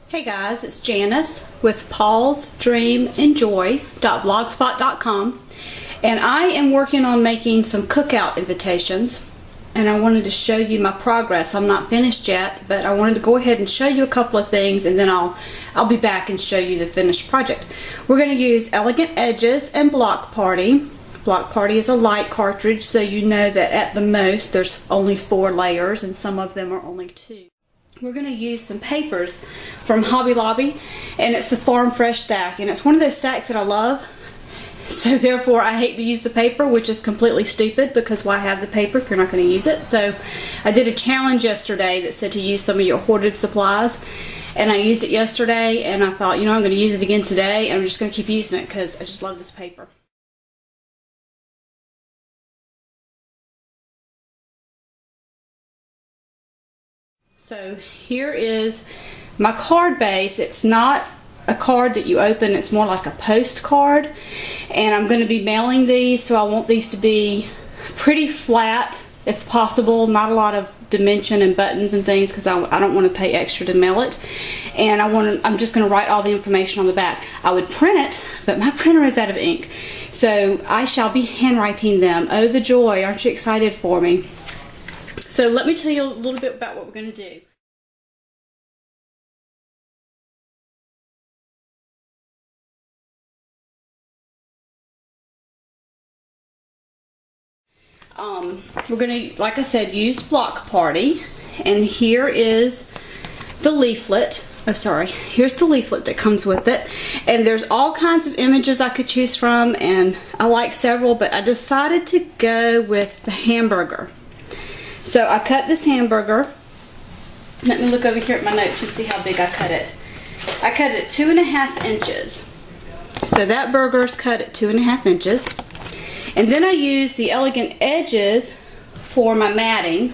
Hey guys, it's Janice with paulsdreamenjoy.blogspot.com, and I am working on making some cookout invitations, and I wanted to show you my progress. I'm not finished yet, but I wanted to go ahead and show you a couple of things, and then I'll be back and show you the finished project. We're going to use Elegant Edges and Block Party. Block Party is a light cartridge, so you know that at the most there's only 4 layers, and some of them are only 2. We're going to use some papers from Hobby Lobby, and it's the Farm Fresh stack, and it's one of those stacks that I love, so therefore I hate to use the paper, which is completely stupid because why have the paper if you're not going to use it. So I did a challenge yesterday that said to use some of your hoarded supplies, and I used it yesterday, and I thought, you know, I'm going to use it again today, and I'm just going to keep using it because I just love this paper. So here is my card base. It's not a card that you open, it's more like a postcard, and I'm going to be mailing these, so I want these to be pretty flat if possible, not a lot of dimension and buttons and things because I don't want to pay extra to mail it, and I'm just going to write all the information on the back. I would print it, but my printer is out of ink, so I shall be handwriting them. Oh, the joy. Aren't you excited for me? So let me tell you a little bit about what we're going to do. We're going to, like I said, use Block Party, and here is the leaflet. Oh, sorry. Here's the leaflet that comes with it, and there's all kinds of images I could choose from, and I like several, but I decided to go with the hamburger. So I cut this hamburger. Let me look over here at my notes and see how big I cut it. I cut it 2.5 inches. So that burger is cut at 2.5 inches. And then I used the Elegant Edges for my matting.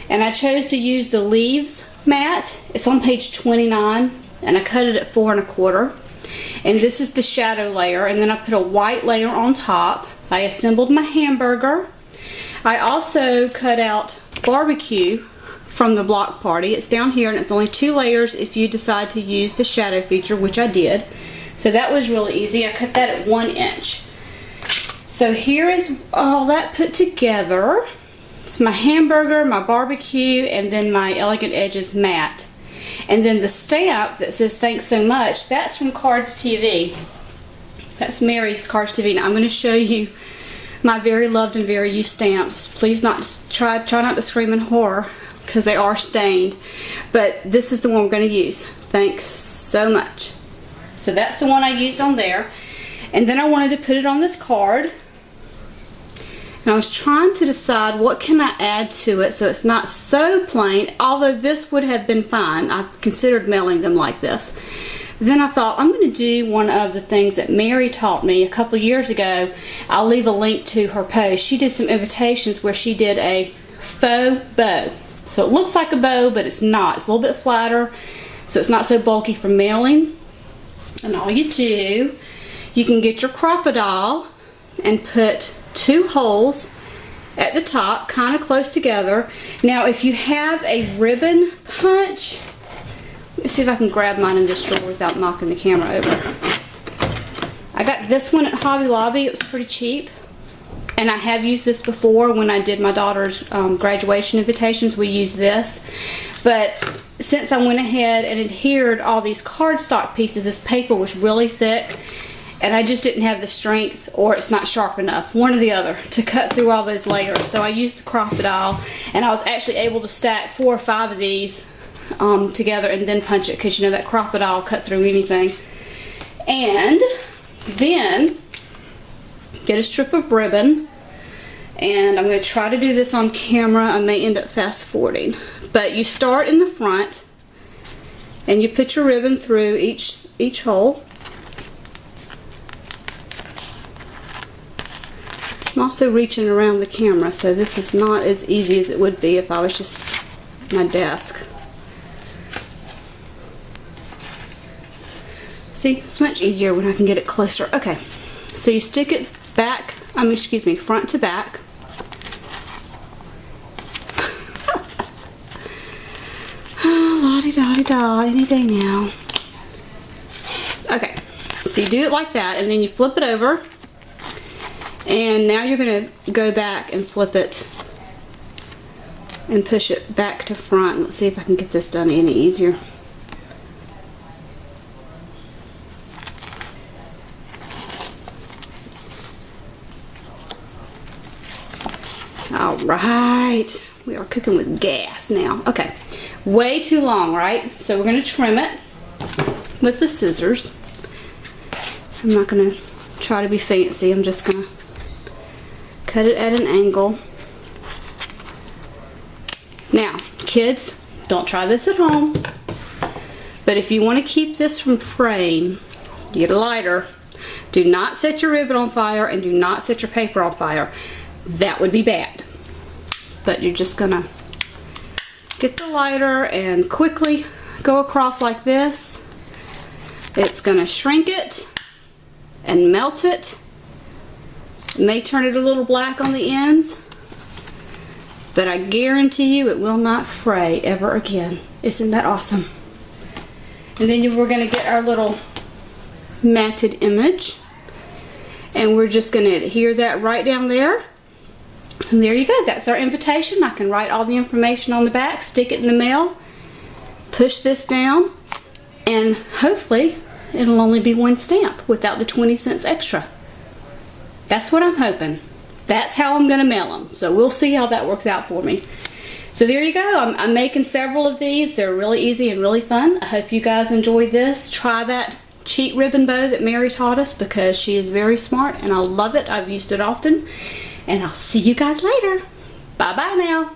And I chose to use the Leaves mat. It's on page 29. And I cut it at 4 1/4. And this is the shadow layer. And then I put a white layer on top. I assembled my hamburger. I also cut out barbecue from the Block Party. It's down here, and it's only 2 layers if you decide to use the shadow feature, which I did. So that was really easy. I cut that at 1 inch. So here is all that put together. It's my hamburger, my barbecue, and then my Elegant Edges mat. And then the stamp that says thanks so much, that's from Cards TV. That's Mary's Cards TV. Now I'm going to show you my very loved and very used stamps. Please try not to scream in horror because they are stained. But this is the one we're going to use. Thanks so much. So that's the one I used on there. And then I wanted to put it on this card. And I was trying to decide what can I add to it so it's not so plain, although this would have been fine. I considered mailing them like this. Then I thought I'm going to do one of the things that Mary taught me a couple years ago. I'll leave a link to her post. She did some invitations where she did a faux bow. So it looks like a bow, but it's not. It's a little bit flatter, so it's not so bulky for mailing. And all you do, you can get your crocodile and put 2 holes at the top, kind of close together. Now, if you have a ribbon punch, let me see if I can grab mine in this drawer without knocking the camera over. I got this one at Hobby Lobby. It was pretty cheap. And I have used this before when I did my daughter's graduation invitations. We used this. But since I went ahead and adhered all these cardstock pieces, this paper was really thick. And I just didn't have the strength, or it's not sharp enough, one or the other, to cut through all those layers. So I used the crocodile, and I was actually able to stack 4 or 5 of these together and then punch it, because you know that crocodile cut through anything. And then get a strip of ribbon, and I'm going to try to do this on camera. I may end up fast forwarding, but you start in the front and you put your ribbon through each hole. I'm also reaching around the camera, so this is not as easy as it would be if I was just at my desk. See, it's much easier when I can get it closer. Okay, so you stick it back, front to back. La-di-da-di-da, any day now. Okay, so you do it like that, and then you flip it over, and now you're going to go back and flip it and push it back to front. Let's see if I can get this done any easier. All right, we are cooking with gas now. Okay, way too long, right? So we're going to trim it with the scissors. I'm not going to try to be fancy. I'm just going to cut it at an angle. Now, kids, don't try this at home. But if you want to keep this from fraying, get a lighter. Do not set your ribbon on fire and do not set your paper on fire. That would be bad. But you're just going to get the lighter and quickly go across like this. It's going to shrink it and melt it. It may turn it a little black on the ends, but I guarantee you it will not fray ever again. Isn't that awesome? And then we're going to get our little matted image, and we're just going to adhere that right down there. And there you go. That's our invitation. I can write all the information on the back, stick it in the mail, push this down, and hopefully it'll only be one stamp without the 20 cents extra. That's what I'm hoping. That's how I'm going to mail them. So we'll see how that works out for me. So there you go. I'm making several of these. They're really easy and really fun. I hope you guys enjoyed this. Try that cheat ribbon bow that Mary taught us because she is very smart and I love it. I've used it often. And I'll see you guys later. Bye-bye now.